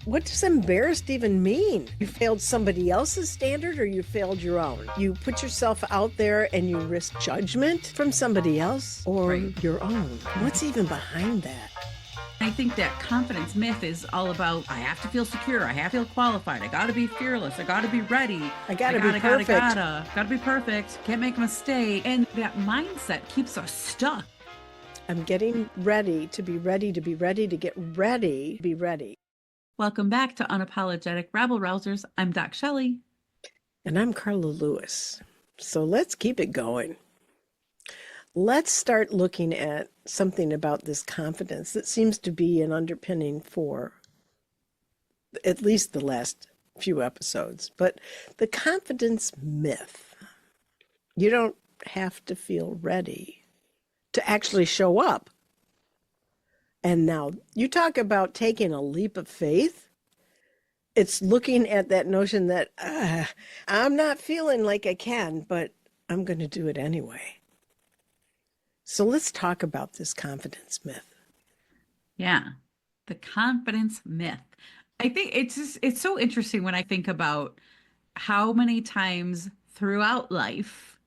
What does embarrassed even mean? You failed somebody else's standard or you failed your own? You put yourself out there and you risk judgment from somebody else or your own. What's even behind that? I think that confidence myth is all about, I have to feel secure. I have to feel qualified. I got to be fearless. I got to be ready. I gotta be perfect. Gotta be perfect. Can't make a mistake. And that mindset keeps us stuck. I'm getting ready to be ready to be ready to get ready, be ready. Welcome back to Unapologetic Rabble-Rousers. I'm Doc Shellie. And I'm Carla Lewis. So let's keep it going. Let's start looking at something about this confidence that seems to be an underpinning for at least the last few episodes. But the confidence myth. You don't have to feel ready to actually show up. And now you talk about taking a leap of faith. It's looking at that notion that I'm not feeling like I can, but I'm going to do it anyway. So let's talk about this confidence myth. Yeah, the confidence myth. I think it's so interesting when I think about how many times throughout life,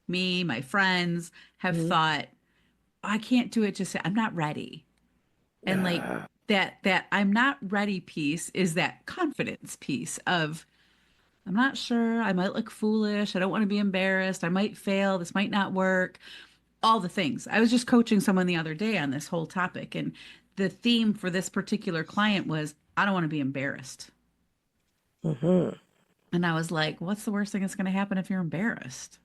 me, my friends have thought, I can't do it, just I'm not ready. And like that I'm not ready piece is that confidence piece of I'm not sure, I might look foolish, I don't want to be embarrassed, I might fail, this might not work, all the things. I was just coaching someone the other day on this whole topic, and the theme for this particular client was I don't want to be embarrassed. And I was like, what's the worst thing that's going to happen if you're embarrassed?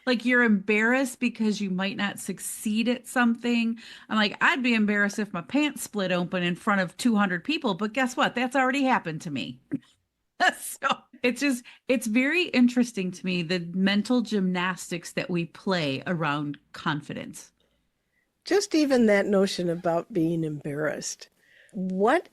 Like you're embarrassed because you might not succeed at something. I'm like, I'd be embarrassed if my pants split open in front of 200 people, but guess what? That's already happened to me. So it's very interesting to me, the mental gymnastics that we play around confidence. Just even that notion about being embarrassed. What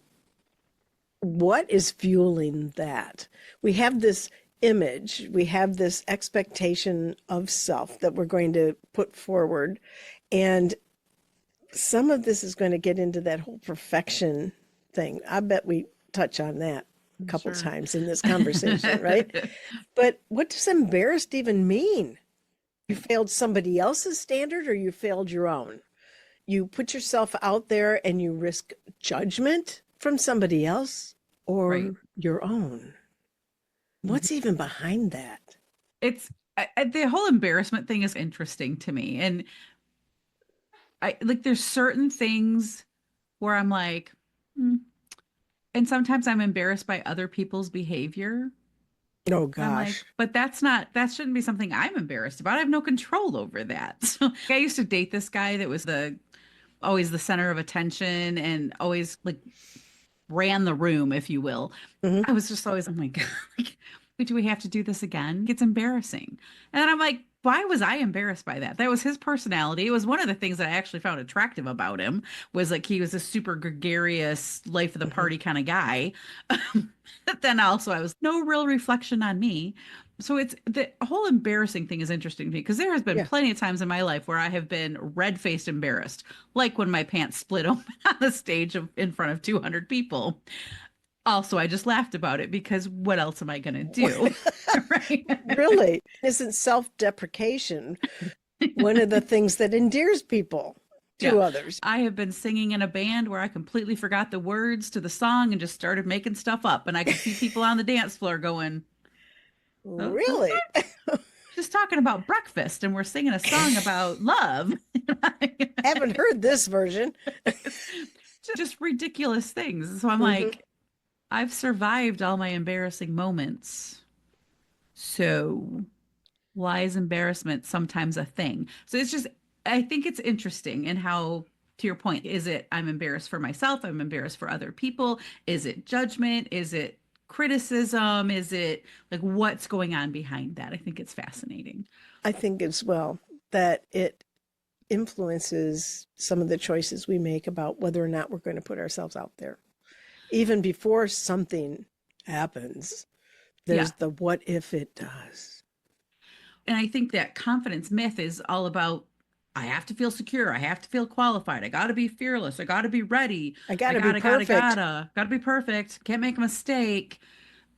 is fueling that? We have this image, we have this expectation of self that we're going to put forward. And some of this is going to get into that whole perfection thing. I bet we touch on that a couple times in this conversation, right? But what does embarrassed even mean? You failed somebody else's standard or you failed your own? You put yourself out there and you risk judgment from somebody else or your own. What's even behind that? It's the whole embarrassment thing is interesting to me. And I like there's certain things where I'm like, and sometimes I'm embarrassed by other people's behavior. Oh I'm like, gosh. but that shouldn't be something I'm embarrassed about. I have no control over that. So I used to date this guy that was always the center of attention and always like ran the room, if you will. I was just always, oh my God, like, do we have to do this again? It's embarrassing. And then I'm like, why was I embarrassed by that? That was his personality. It was one of the things that I actually found attractive about him was like he was a super gregarious, life of the party kind of guy. But then also I was no real reflection on me. So it's the whole embarrassing thing is interesting to me because there has been plenty of times in my life where I have been red-faced embarrassed, like when my pants split open on the stage in front of 200 people. Also, I just laughed about it because what else am I going to do? Right? Really? Isn't self-deprecation one of the things that endears people to others? I have been singing in a band where I completely forgot the words to the song and just started making stuff up. And I could see people on the dance floor going, Really? just talking about breakfast and we're singing a song about love. Haven't heard this version. Just ridiculous things. So I'm like, I've survived all my embarrassing moments. So why is embarrassment sometimes a thing? So it's just, I think it's interesting in how, to your point, is it I'm embarrassed for myself? I'm embarrassed for other people? Is it judgment? Is it criticism? Is it like what's going on behind that? I think it's fascinating. I think as well that it influences some of the choices we make about whether or not we're going to put ourselves out there. Even before something happens, there's the what if it does. And I think that confidence myth is all about I have to feel secure. I have to feel qualified. I got to be fearless. I got to be ready. I got to be perfect. Got to be perfect. Can't make a mistake.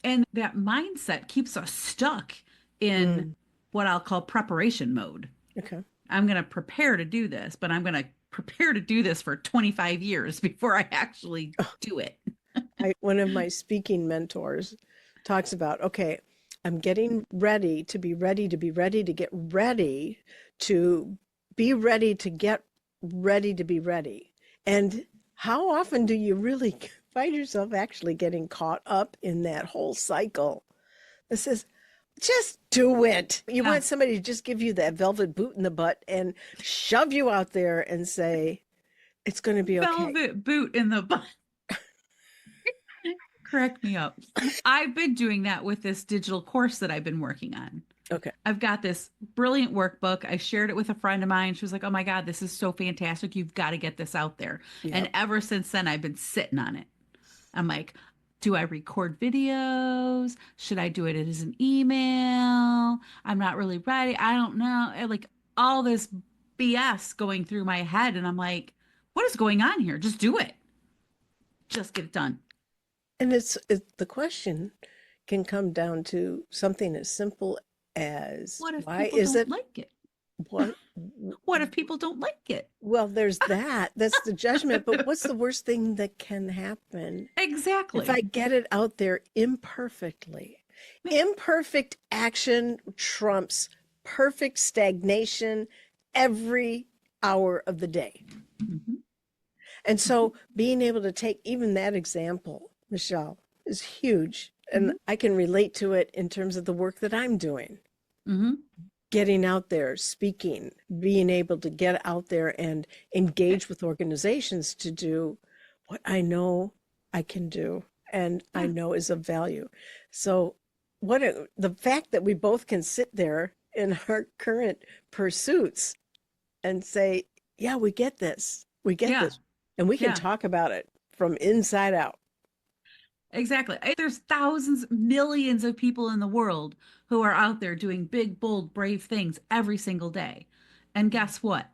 And that mindset keeps us stuck in Mm, what I'll call preparation mode. okay. I'm going to prepare to do this, but I'm going to prepare to do this for 25 years before I actually do it. One of my speaking mentors talks about, okay, I'm getting ready to be ready to be ready to get ready to be ready to get ready to be ready. And how often do you really find yourself actually getting caught up in that whole cycle that says, just do it. You Yeah. want somebody to just give you that velvet boot in the butt and shove you out there and say, it's going to be okay. Velvet boot in the butt. Crack me up. I've been doing that with this digital course that I've been working on. Okay. I've got this brilliant workbook. I shared it with a friend of mine. She was like, "Oh my God, this is so fantastic. You've got to get this out there." And Yep. ever since then, I've been sitting on it. I'm like, do I record videos? Should I do it as an email? I'm not really ready. I don't know. And like all this BS going through my head. And I'm like, what is going on here? Just do it. Just get it done. And the question can come down to something as simple as What if why people is don't it like it? what What if people don't like it? well, there's that. That's the judgment, but what's the worst thing that can happen if I Exactly. get it out there imperfectly? Imperfect action trumps perfect stagnation every hour of the day. Mhm, And mhm, so being able to take even that example, Michelle, is huge. And mhm, I can relate to it in terms of the work that I'm doing. mhm. Getting out there, speaking, being able to get out there and engage with organizations to do what I know I can do and I Yeah. know is of value. So the fact that we both can sit there in our current pursuits and say, yeah, we get this. We get Yeah. this. And we can Yeah. talk about it from inside out. Exactly. There's thousands, millions of people in the world who are out there doing big, bold, brave things every single day. And guess what?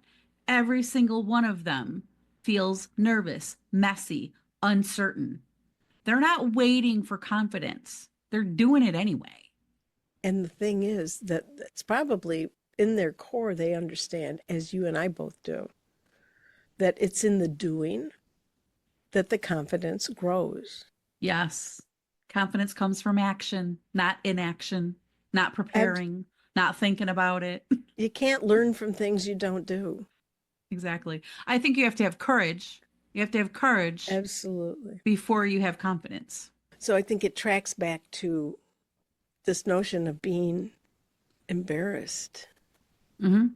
Every single one of them feels nervous, messy, uncertain. They're not waiting for confidence. They're doing it anyway. And the thing is that it's probably in their core, they understand, as you and I both do, that it's in the doing that the confidence grows. Yes. Confidence comes from action, not inaction, not And preparing, not thinking about it. you can't learn from things you don't do. Exactly. I think you have to have courage. You have to have courage Absolutely. before you have confidence. So I think it tracks back to this notion of being embarrassed. Hmm.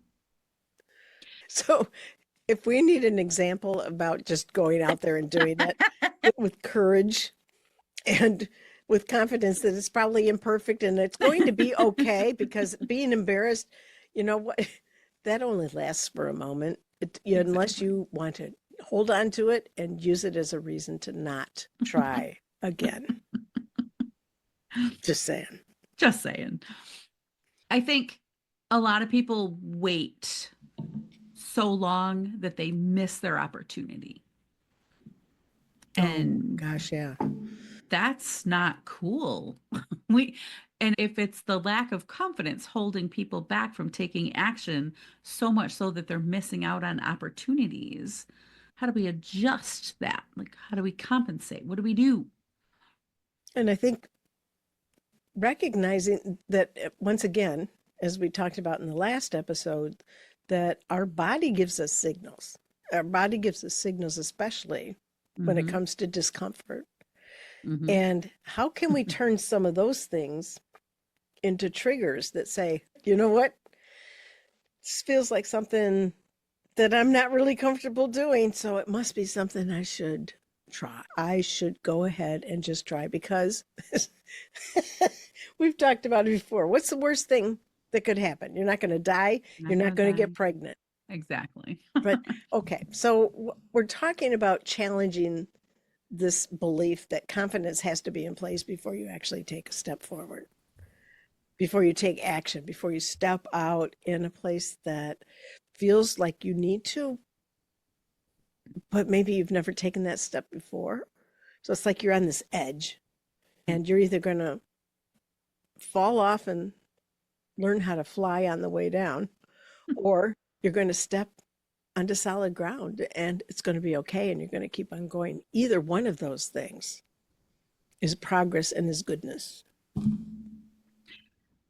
So if we need an example about just going out there and doing it with courage and with confidence that it's probably imperfect and it's going to be okay, because being embarrassed, you know what, that only lasts for a moment, unless Exactly. you want to hold on to it and use it as a reason to not try again. Just saying. Just saying. I think a lot of people wait so long that they miss their opportunity. Oh And gosh, yeah. that's not cool. We and if it's the lack of confidence holding people back from taking action so much so that they're missing out on opportunities, how do we adjust that? Like how do we compensate? What do we do? And I think recognizing that, once again, as we talked about in the last episode, that our body gives us signals. Our body gives us signals, especially when it Hmm. comes to discomfort. Hmm. And how can we turn some of those things into triggers that say, you know what, this feels like something that I'm not really comfortable doing, so it must be something I should try. I should go ahead and just try, because we've talked about it before. What's the worst thing that could happen? You're not going to die. You're Not not gonna going to die. get pregnant. Exactly. But okay, so we're talking about challenging this belief that confidence has to be in place before you actually take a step forward, before you take action, before you step out in a place that feels like you need to, but maybe you've never taken that step before. So it's like you're on this edge and you're either going to fall off and learn how to fly on the way down, or you're going to step onto solid ground and it's going to be okay and you're going to keep on going. Either one of those things is progress and is goodness.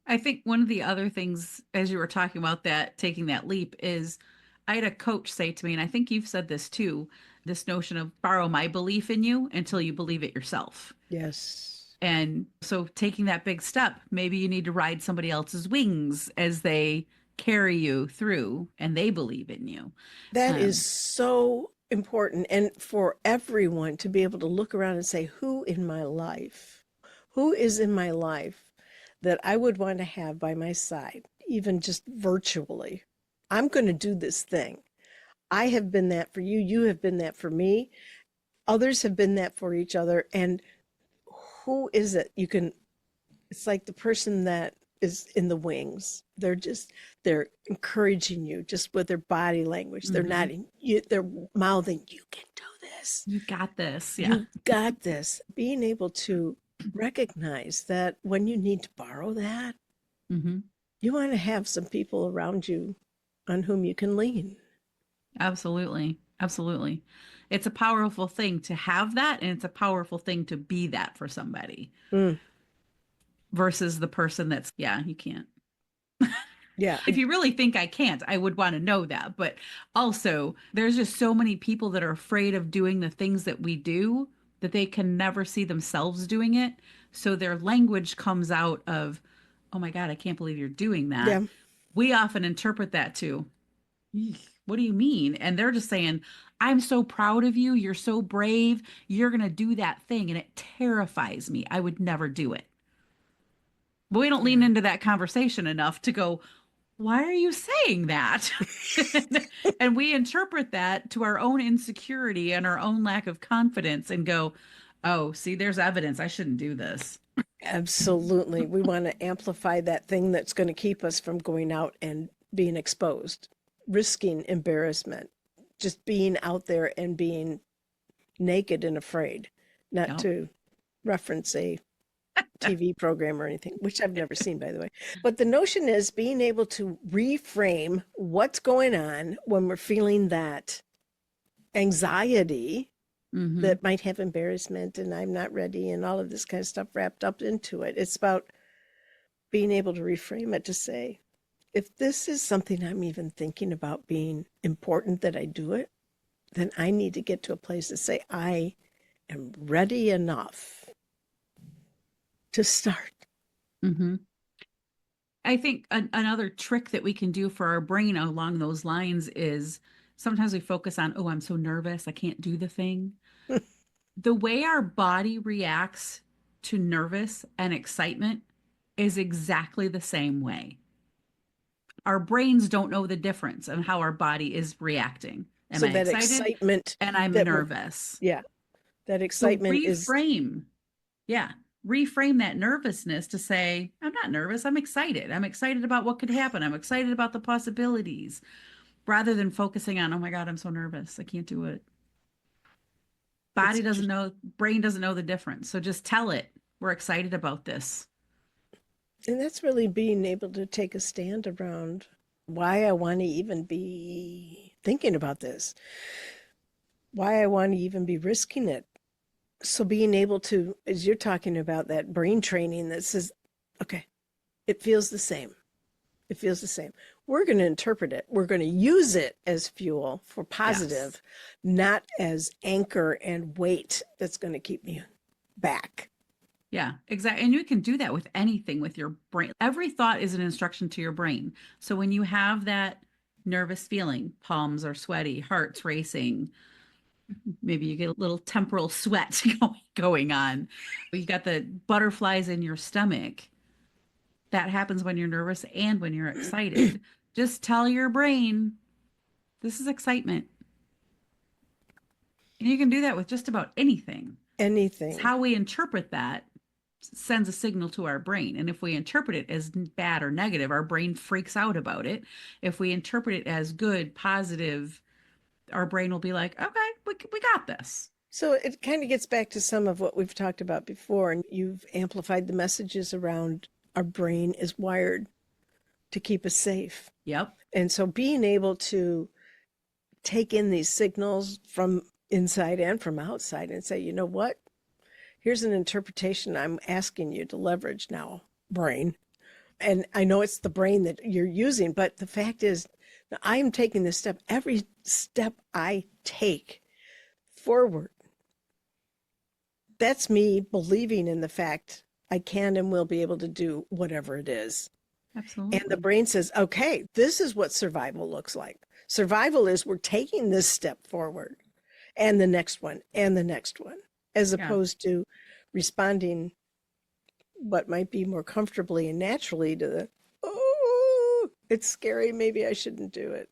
I think one of the other things, as you were talking about that, taking that leap, is I had a coach say to me, and I think you've said this too, this notion of borrow my belief in you until you believe it yourself. Yes. And so taking that big step, maybe you need to ride somebody else's wings as they carry you through and they believe in you. That is Um, so important. And for everyone to be able to look around and say, who in my life, who is in my life that I would want to have by my side, even just virtually? I'm going to do this thing. I have been that for you. You have been that for me. Others have been that for each other. And who is it? You can, it's like the person that is in the wings. They're encouraging you just with their body language. They're mhm. nodding, they're mouthing, you can do this. You got this. Yeah. You got this. Being able to recognize that when you need to borrow that, Hmm. you want to have some people around you on whom you can lean. Absolutely. Absolutely. It's a powerful thing to have that, and it's a powerful thing to be that for somebody Mm, versus the person that's, yeah, you can't. yeah. If you really think I can't, I would want to know that. But also, there's just so many people that are afraid of doing the things that we do that they can never see themselves doing it. So their language comes out of, oh my God, I can't believe you're doing that. Yeah. We often interpret that to, "Eek, what do you mean?" And they're just saying, I'm so proud of you. You're so brave. You're going to do that thing. And it terrifies me. I would never do it. But we don't lean Yeah. into that conversation enough to go, why are you saying that? And we interpret that to our own insecurity and our own lack of confidence and go, oh, see, there's evidence. I shouldn't do this. Absolutely. We want to amplify that thing that's going to keep us from going out and being exposed, risking embarrassment, just being out there and being naked and afraid, not Yep. to reference a TV program or anything, which I've never seen, by the way. But the notion is being able to reframe what's going on when we're feeling that anxiety Hmm. that might have embarrassment and I'm not ready and all of this kind of stuff wrapped up into it. It's about being able to reframe it to say, if this is something I'm even thinking about being important that I do it, then I need to get to a place to say, I am ready enough to start. Hmm. I think another trick that we can do for our brain along those lines is sometimes we focus on, oh, I'm so nervous. I can't do the thing. The way our body reacts to nervous and excitement is exactly the same way. Our brains don't know the difference of how our body is reacting. Am So I that excited? excitement And I'm that we're, nervous. yeah, that So excitement is, reframe. Yeah. Reframe that nervousness to say, I'm not nervous. I'm excited. I'm excited about what could happen. I'm excited about the possibilities rather than focusing on, oh my God, I'm so nervous. I can't do it. it's Body such doesn't know, brain doesn't know the difference. So just tell it, we're excited about this. and that's really being able to take a stand around why I want to even be thinking about this, why I want to even be risking it. So being able to, as you're talking about that brain training that says, okay, it feels the same. It feels the same. We're going to interpret it. We're going to use it as fuel for Yes. positive, not as anchor and weight that's going to keep me back. Yeah, exactly. And you can do that with anything with your brain. Every thought is an instruction to your brain. So when you have that nervous feeling, palms are sweaty, heart's racing, maybe you get a little temporal sweat going on. You got the butterflies in your stomach. That happens when you're nervous and when you're excited. Just tell your brain, this is excitement. And you can do that with just about anything. It's Anything. how we interpret that sends a signal to our brain. And if we interpret it as bad or negative, our brain freaks out about it. If we interpret it as good, positive, our brain will be like, okay, we got this. So it kind of gets back to some of what we've talked about before, and you've amplified the messages around our brain is wired to keep us safe. Yep. And so being able to take in these signals from inside and from outside and say, you know what? Here's an interpretation I'm asking you to leverage now, brain. And I know it's the brain that you're using, but the fact is, I am taking this step. Every step I take forward, that's me believing in the fact I can and will be able to do whatever it is. Absolutely. And the brain says, okay, this is what survival looks like. Survival is we're taking this step forward and the next one and the next one, as opposed to responding what might be more comfortably and naturally to the, oh, it's scary. Maybe I shouldn't do it.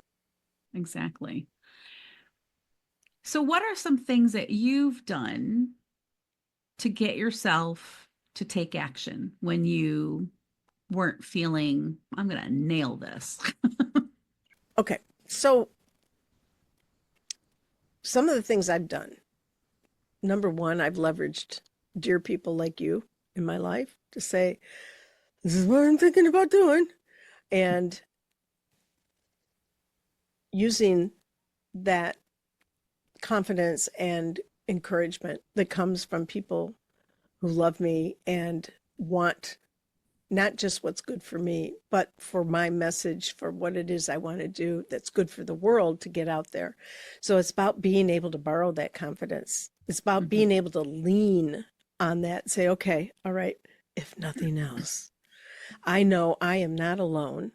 Exactly. So what are some things that you've done to get yourself to take action when you weren't feeling, I'm going to nail this? Okay. So some of the things I've done, number one, I've leveraged dear people like you in my life to say, this is what I'm thinking about doing. And using that confidence and encouragement that comes from people who love me and want not just what's good for me, but for my message, for what it is I want to do that's good for the world to get out there. So it's about being able to borrow that confidence. It's about being able to lean on that and say, okay, all right, if nothing else, I know I am not alone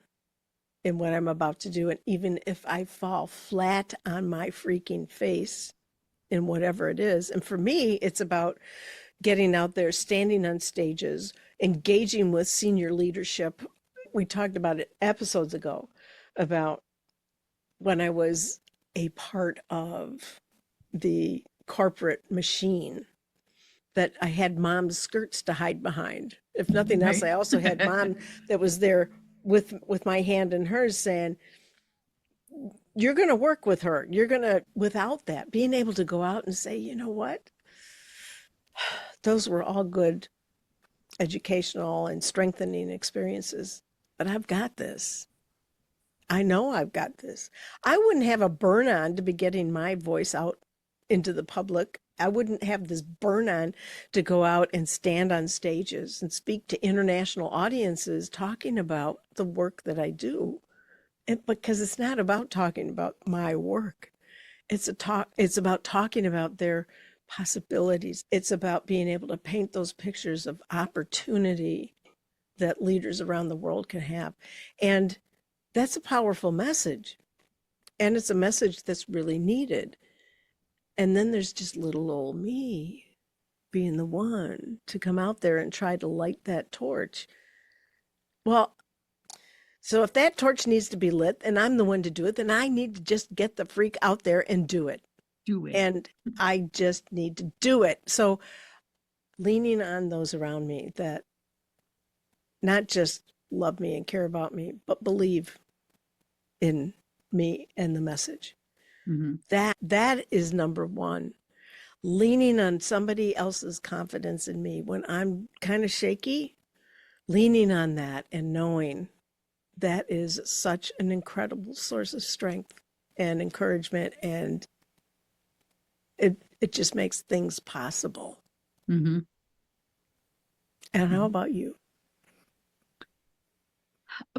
in what I'm about to do. And even if I fall flat on my freaking face in whatever it is, and for me, it's about getting out there, standing on stages, engaging with senior leadership. We talked about it episodes ago about when I was a part of the corporate machine that I had mom's skirts to hide behind. If nothing else, I also had mom that was there with my hand in hers saying, you're going to work with her. You're going to, without that, being able to go out and say, you know what? Those were all good educational and strengthening experiences, but I've got this. I know I've got this. I wouldn't have a burn on to be getting my voice out into the public. I wouldn't have this burn on to go out and stand on stages and speak to international audiences talking about the work that I do. Because it's not about talking about my work. It's about talking about their possibilities. It's about being able to paint those pictures of opportunity that leaders around the world can have. And that's a powerful message. And it's a message that's really needed. And then there's just little old me being the one to come out there and try to light that torch. Well, so if that torch needs to be lit and I'm the one to do it, then I need to just get the freak out there and do it. Do it. And I just need to do it. So leaning on those around me that not just love me and care about me, but believe in me and the message. That is number one. Leaning on somebody else's confidence in me when I'm kind of shaky, leaning on that and knowing that is such an incredible source of strength and encouragement, and it just makes things possible. And how about you?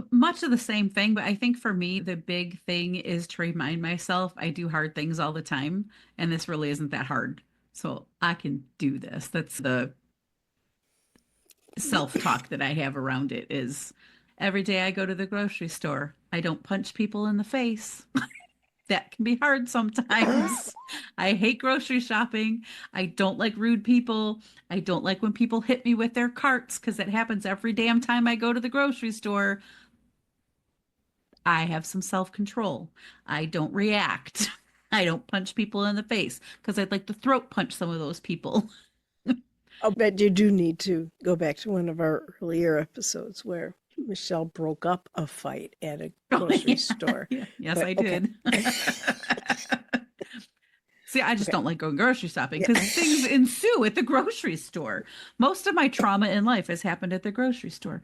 Much of the same thing, but I think for me, the big thing is to remind myself I do hard things all the time, and this really isn't that hard. So I can do this. That's the self-talk that I have around it is every day I go to the grocery store, I don't punch people in the face. That can be hard sometimes. I hate grocery shopping. I don't like rude people. I don't like when people hit me with their carts because it happens every damn time I go to the grocery store. I have some self-control. I don't react. I don't punch people in the face because I'd like to throat punch some of those people. I'll bet you do need to go back to one of our earlier episodes where Michelle broke up a fight at a Oh, grocery yeah. store. Yeah. Yes, But I okay. did. See, I just Okay. don't like going grocery shopping Yeah. because things ensue at the grocery store. Most of my trauma in life has happened at the grocery store.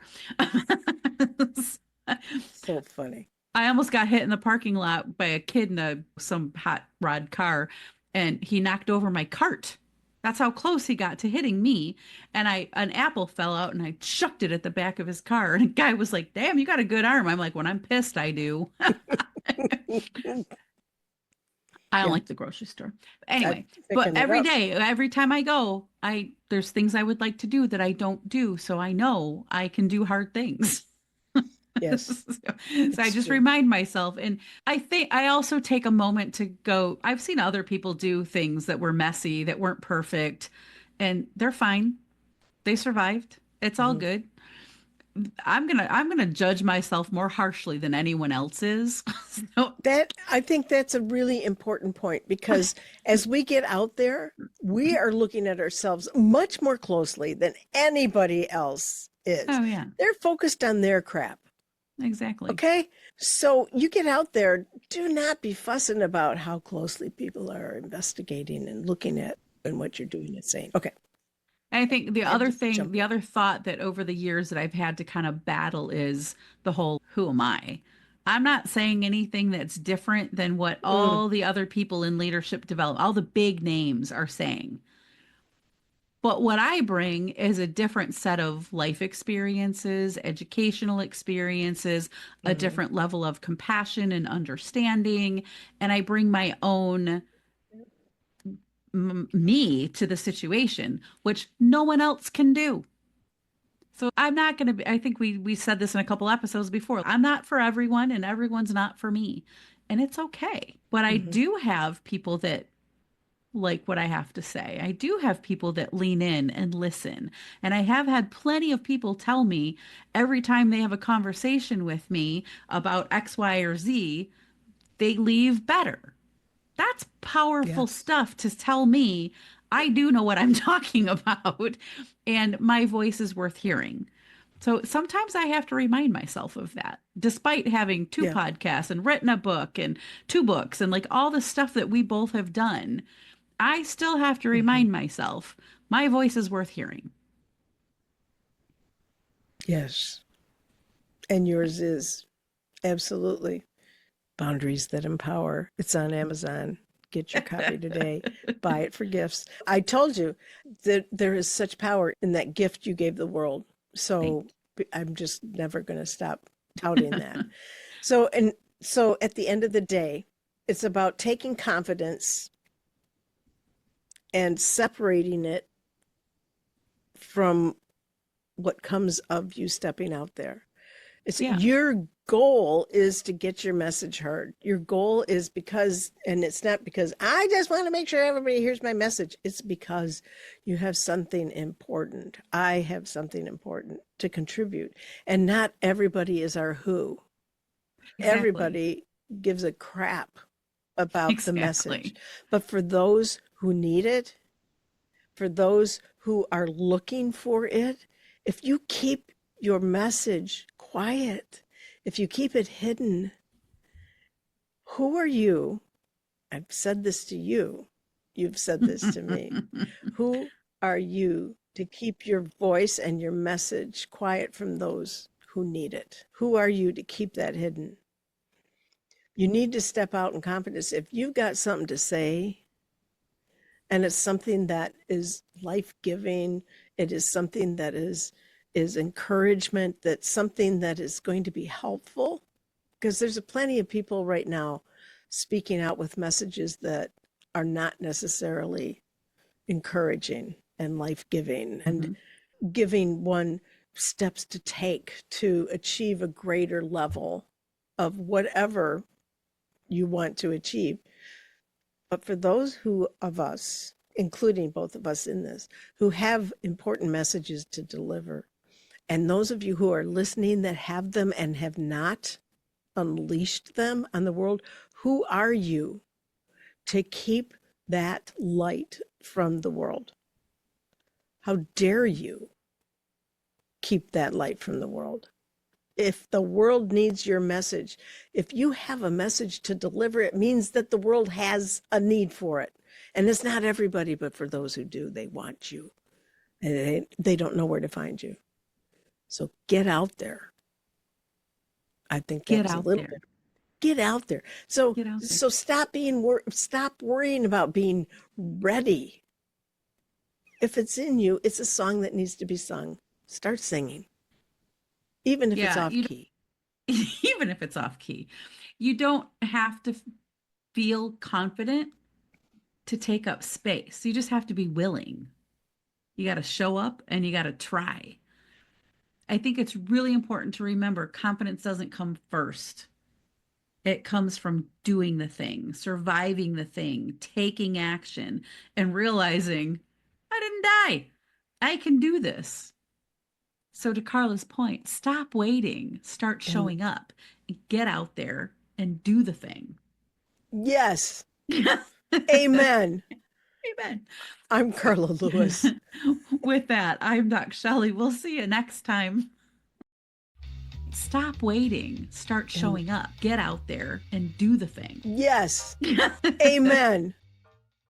So funny. I almost got hit in the parking lot by a kid in some hot rod car, and he knocked over my cart. That's how close he got to hitting me. And an apple fell out, and I chucked it at the back of his car. And a guy was like, "Damn, you got a good arm." I'm like, "When I'm pissed, I do." I don't Yeah. like the grocery store. I'm Anyway, but picking it every up. day, every time I go, there's things I would like to do that I don't do, so I know I can do hard things. Yes, So I it's just true. remind myself. And I think I also take a moment to go, I've seen other people do things that were messy, that weren't perfect, and they're fine. They survived. It's all Mhm. good. I'm gonna judge myself more harshly than anyone else is. So, That I think that's a really important point because as we get out there, we are looking at ourselves much more closely than anybody else is. oh yeah, They're focused on their crap. exactly. Okay. So you get out there, do not be fussing about how closely people are investigating and looking at and what you're doing and saying. Okay. And I think I had to jump the in. other thought that over the years that I've had to kind of battle is the whole who am I? I'm not saying anything that's different than what Mm, all the other people in leadership development, all the big names are saying. But what I bring is a different set of life experiences, educational experiences, a mhm. different level of compassion and understanding. And I bring my own me to the situation, which no one else can do. So I'm not going to be, I think we said this in a couple episodes before. I'm not for everyone and everyone's not for me. And it's okay. But I Mhm. do have people that like what I have to say. I do have people that lean in and listen. And I have had plenty of people tell me every time they have a conversation with me about X, Y, or Z, they leave better. That's powerful Yes. stuff to tell me I do know what I'm talking about and my voice is worth hearing. So sometimes I have to remind myself of that, despite having two Yeah. podcasts and written a book and two books and like all the stuff that we both have done. I still have to Mhm. remind myself my voice is worth hearing. Yes. And yours is absolutely Boundaries That Empower. It's on Amazon. Get your copy today. Buy it for gifts. I told you that there is such power in that gift you gave the world. Thank So I'm just never going to stop touting that. So at the end of the day, it's about taking confidence and separating it from what comes of you stepping out there. It's Yeah, your goal is to get your message heard. Your goal is because, and it's not because I just want to make sure everybody hears my message. It's because you have something important. I have something important to contribute. And not everybody is our who. exactly. Everybody gives a crap about the message. Exactly. But for those who need it, for those who are looking for it, if you keep your message quiet, if you keep it hidden, who are you? I've said this to you. You've said this to me. Who are you to keep your voice and your message quiet from those who need it? Who are you to keep that hidden? You need to step out in confidence. If you've got something to say, and it's something that is life-giving, it is something that is encouragement, that's something that is going to be helpful, because there's a plenty of people right now speaking out with messages that are not necessarily encouraging and life-giving and Mhm. giving one steps to take to achieve a greater level of whatever you want to achieve. But for those who of us, including both of us in this, who have important messages to deliver, and those of you who are listening that have them and have not unleashed them on the world, who are you to keep that light from the world? How dare you keep that light from the world? If the world needs your message, if you have a message to deliver, it means that the world has a need for it. And it's not everybody, but for those who do, they want you. And they don't know where to find you. So get out there. I think that Get was a out little there. bit. Get out there. So Get out there. so stop worrying about being ready. If it's in you, it's a song that needs to be sung. Start singing, even if it's Yeah, off you key. even if it's off key. You don't have to feel confident to take up space. You just have to be willing. You got to show up and you got to try. I think it's really important to remember confidence doesn't come first. It comes from doing the thing, surviving the thing, taking action, and realizing I didn't die. I can do this. So, to Carla's point, stop waiting, start And showing up, get out there and do the thing. yes, Amen. amen. I'm Carla Lewis. With that, I'm Doc Shelley. We'll see you next time. Stop waiting, start And showing up, get out there and do the thing. yes, amen.